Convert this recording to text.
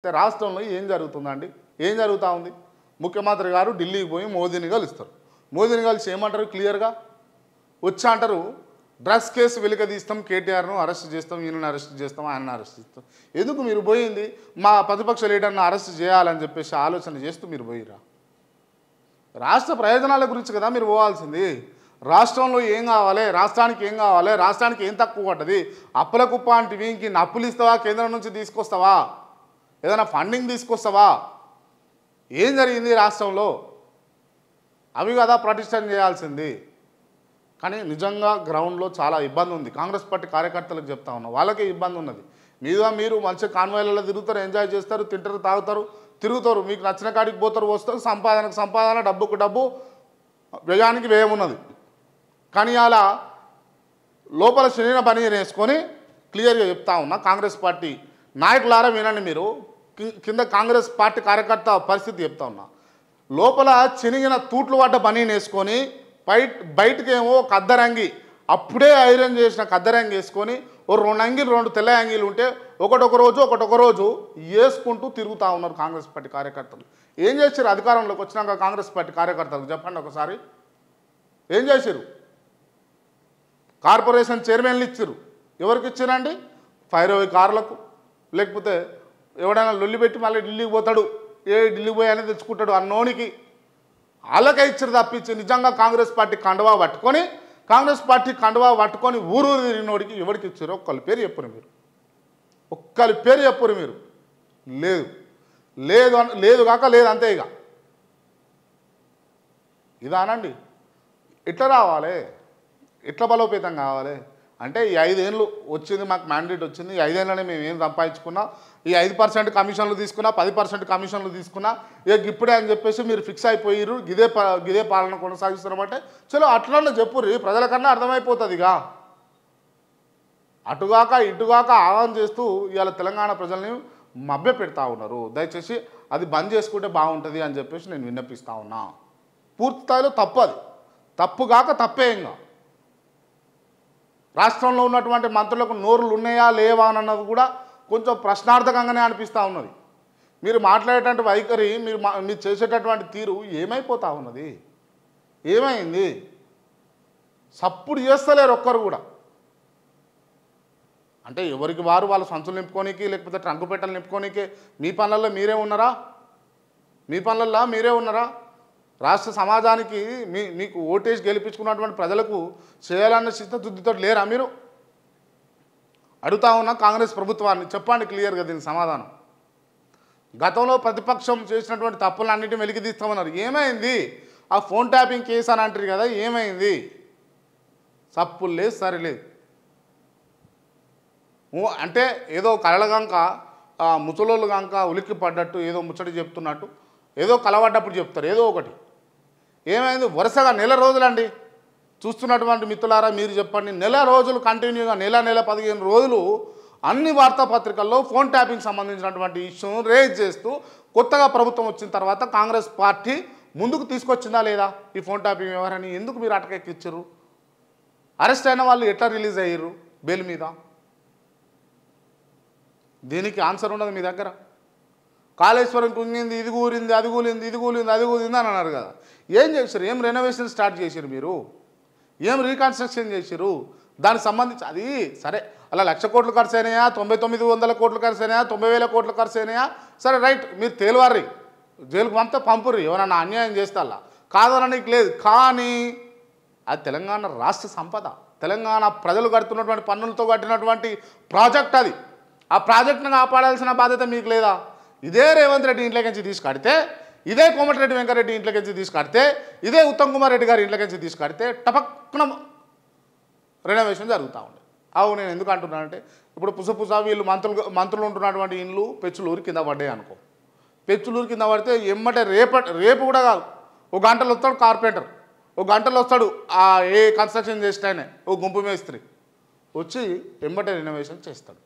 రాష్ట్రంలో ఏం జరుగుతుందండి? ఏం జరుగుతూ ఉంది? ముఖ్యమంత్రి గారు ఢిల్లీకి పోయి మోదీని కలుస్తారు. మోదీని కలిసి ఏమంటారు? క్లియర్గా వచ్చి అంటారు, డ్రగ్స్ కేసు వెలికదీస్తాం, కేటీఆర్ను అరెస్ట్ చేస్తాం, ఈయనను అరెస్ట్ చేస్తాం, ఆయనను అరెస్ట్ చేస్తాం. ఎందుకు మీరు పోయింది? మా ప్రతిపక్ష లీడర్ను అరెస్ట్ చేయాలని చెప్పేసి ఆలోచన చేస్తూ మీరు పోయిరా? రాష్ట్ర ప్రయోజనాల గురించి కదా మీరు పోవాల్సింది. రాష్ట్రంలో ఏం కావాలి, రాష్ట్రానికి ఏం కావాలి, రాష్ట్రానికి ఏం తక్కువ పడ్డది, అప్పుల కుప్ప అంటివి, ఇంక అప్పులు ఇస్తావా, కేంద్రం నుంచి తీసుకొస్తావా, ఏదైనా ఫండింగ్ తీసుకొస్తావా, ఏం జరిగింది రాష్ట్రంలో, అవి కదా ప్రతిష్టం చేయాల్సింది. కానీ నిజంగా గ్రౌండ్లో చాలా ఇబ్బంది ఉంది. కాంగ్రెస్ పార్టీ కార్యకర్తలకు చెప్తా ఉన్నా, వాళ్ళకే ఇబ్బంది ఉన్నది. మీరు మంచి కాన్వాయ్లలో తిరుగుతారు, ఎంజాయ్ చేస్తారు, తింటారు, తాగుతారు, తిరుగుతారు, మీకు నచ్చిన కాడికి పోతారు, వస్తారు, సంపాదనకు సంపాదన, డబ్బుకు డబ్బు, వ్యయానికి వ్యయం ఉన్నది. కానీ అలా లోపల శరీర పని వేసుకొని క్లియర్గా చెప్తా ఉన్నా, కాంగ్రెస్ పార్టీ నాయకులారా వినండి. మీరు కింద కాంగ్రెస్ పార్టీ కార్యకర్త పరిస్థితి చెప్తా ఉన్నా, లోపల చినిగిన తూట్లు పడ్డ పని వేసుకొని బయటకేమో ఒక అద్దరంగి, అప్పుడే ఐరన్ చేసిన కద్దరంగి వేసుకొని ఓ 2 అంగీలు 2 తెల్ల అంగీలు ఉంటే ఒకటొక రోజు వేసుకుంటూ తిరుగుతూ ఉన్నారు కాంగ్రెస్ పార్టీ కార్యకర్తలు. ఏం చేశారు అధికారంలోకి వచ్చినాక కాంగ్రెస్ పార్టీ కార్యకర్తలకు? చెప్పండి ఒకసారి. ఏం చేశారు? కార్పొరేషన్ చైర్మన్లు ఇచ్చారు. ఎవరికి ఇచ్చారండి? 5 కార్లకు, లేకపోతే ఎవడైనా లొల్లి పెట్టి మళ్ళీ ఢిల్లీకి పోతాడు, ఢిల్లీకి పోయి అనేది తెచ్చుకుంటాడు అన్నోనికి వాళ్ళకే ఇచ్చారు తప్పించి నిజంగా కాంగ్రెస్ పార్టీ కండువా పట్టుకొని ఊరు తిరిగినోడికి ఎవరికి ఇచ్చారో ఒక్కరి పేరు చెప్పురు మీరు. ఒక్కరి పేరు చెప్పురు మీరు. లేదు కాక లేదు, అంతే. ఇక ఇదానండి. ఎట్లా రావాలి, ఎట్లా బలోపేతం కావాలి అంటే, ఈ 5 ఏళ్ళు వచ్చింది, మాకు మ్యాండేట్ వచ్చింది, ఈ 5 ఏళ్ళనే మేము ఏం సంపాదించుకున్నా, ఈ 5% కమిషన్లు తీసుకున్నా, 10% కమిషన్లు తీసుకున్నా, ఇప్పుడే అని చెప్పేసి మీరు ఫిక్స్ అయిపోయారు, గిదే పాలన కొనసాగిస్తున్నామంటే చలో అట్లనే చెప్పుర్రి, ప్రజలకన్నా అర్థమైపోతుంది. ఇక ఇటుగాక ఆగం చేస్తూ ఇవాళ తెలంగాణ ప్రజల్ని మభ్య పెడతా ఉన్నారు. దయచేసి అది బంద్ చేసుకుంటే బాగుంటుంది అని చెప్పేసి నేను విన్నపిస్తా ఉన్నా. పూర్తి స్థాయిలో తప్పది, తప్పుగాక తప్పే. ఇంకా రాష్ట్రంలో ఉన్నటువంటి మంత్రులకు నోరులు ఉన్నాయా లేవా అన్నది కూడా కొంచెం ప్రశ్నార్థకంగానే అనిపిస్తూ ఉన్నది. మీరు మాట్లాడేటువంటి వైఖరి, మీరు చేసేటటువంటి తీరు ఏమైపోతా ఉన్నది? ఏమైంది? సప్పుడు చేస్తలేరు ఒక్కరు కూడా. అంటే ఎవరికి వారు వాళ్ళ సంచులు నింపుకోనికి, లేకపోతే ట్రంకు పెట్టలు నింపుకోనికే మీ పనులలో మీరే ఉన్నారా? రాష్ట్ర సమాజానికి మీకు ఓటేసి గెలిపించుకున్నటువంటి ప్రజలకు చేయాలన్న చిత్తశుద్ధితో లేరా మీరు? అడుగుతా ఉన్న కాంగ్రెస్ ప్రభుత్వాన్ని చెప్పండి క్లియర్గా దీనికి సమాధానం. గతంలో ప్రతిపక్షం చేసినటువంటి తప్పులన్నింటినీ వెలికి తీస్తామన్నారు. ఏమైంది? ఆ ఫోన్ ట్యాపింగ్ కేసు అని అంటారు కదా, ఏమైంది? సప్పులు లేదు, సరిలేదు. అంటే ఏదో కలలగంక ముసలోళ్ళు గంక ఉలిక్కి పడ్డట్టు ఏదో ముచ్చట చెప్తున్నట్టు, ఏదో కలవడ్డప్పుడు చెప్తారు ఏదో ఒకటి. ఏమైంది? వరుసగా నెల రోజులండి. చూస్తున్నటువంటి మిత్రులారా మీరు చెప్పండి, నెల రోజులు కంటిన్యూగా, నెల 15 రోజులు అన్ని వార్తాపత్రికల్లో ఫోన్ ట్యాపింగ్ సంబంధించినటువంటి ఇష్యూను రేజ్ చేస్తూ కొత్తగా ప్రభుత్వం వచ్చిన తర్వాత కాంగ్రెస్ పార్టీ ముందుకు తీసుకొచ్చిందా లేదా ఈ ఫోన్ ట్యాపింగ్ వ్యవహారాన్ని? ఎందుకు మీరు అటకెక్కిచ్చారు? అరెస్ట్ అయిన వాళ్ళు ఎట్లా రిలీజ్ అయ్యారు బెయిల్ మీద? దీనికి ఆన్సర్ ఉండదు మీ దగ్గర. కాళేశ్వరం కుంగింది, ఇది కూలింది, అది కూలింది అని అన్నారు కదా. ఏం చేశారు? ఏం రెనోవేషన్ స్టార్ట్ చేశారు మీరు? ఏం రీకన్స్ట్రక్షన్ చేశారు? దానికి సంబంధించి అది సరే, అలా 1,00,000 కోట్లు ఖర్చు అయినాయా, 99,100 కోట్లు ఖర్చు అయినాయా, 90,000 కోట్లు ఖర్చు అయినాయా, సరే రైట్, మీరు తేలివారి జైలుకు పంపుర్రి ఎవరన్నా అన్యాయం చేస్తే అలా కాదనడానికి లేదు. కానీ అది తెలంగాణ రాష్ట్ర సంపద, తెలంగాణ ప్రజలు కడుతున్నటువంటి పన్నులతో కట్టినటువంటి ప్రాజెక్ట్ అది. ఆ ప్రాజెక్టును కాపాడాల్సిన బాధ్యత మీకు లేదా? ఇదే రేవంత్ రెడ్డి ఇంట్లోకించి తీసుకడితే, ఇదే కోమటిరెడ్డి వెంకరెడ్డి ఇంట్లోకించి తీసుకడితే, ఇదే ఉత్తమ్ కుమార్ రెడ్డి గారి ఇంట్లోకించి తీసుకడితే టపక్కున రెనోవేషన్ జరుగుతూ ఉంది. నేను ఎందుకు అంటున్నానంటే, ఇప్పుడు పుసపుస వీళ్ళు మంత్రులు ఉంటున్నటువంటి ఇండ్లు పెచ్చులూరు కింద పడ్డాయి అనుకో. పెచ్చులూరు కింద పడితే ఎమ్మటే రేపు కూడా కాదు, 1 గంటలో వస్తాడు కార్పెంటర్, 1 గంటలో వస్తాడు ఏ కన్స్ట్రక్షన్ చేసినాయనే ఓ గుంపు మేస్త్రి వచ్చి ఎమ్మటే రెనోవేషన్ చేస్తాడు.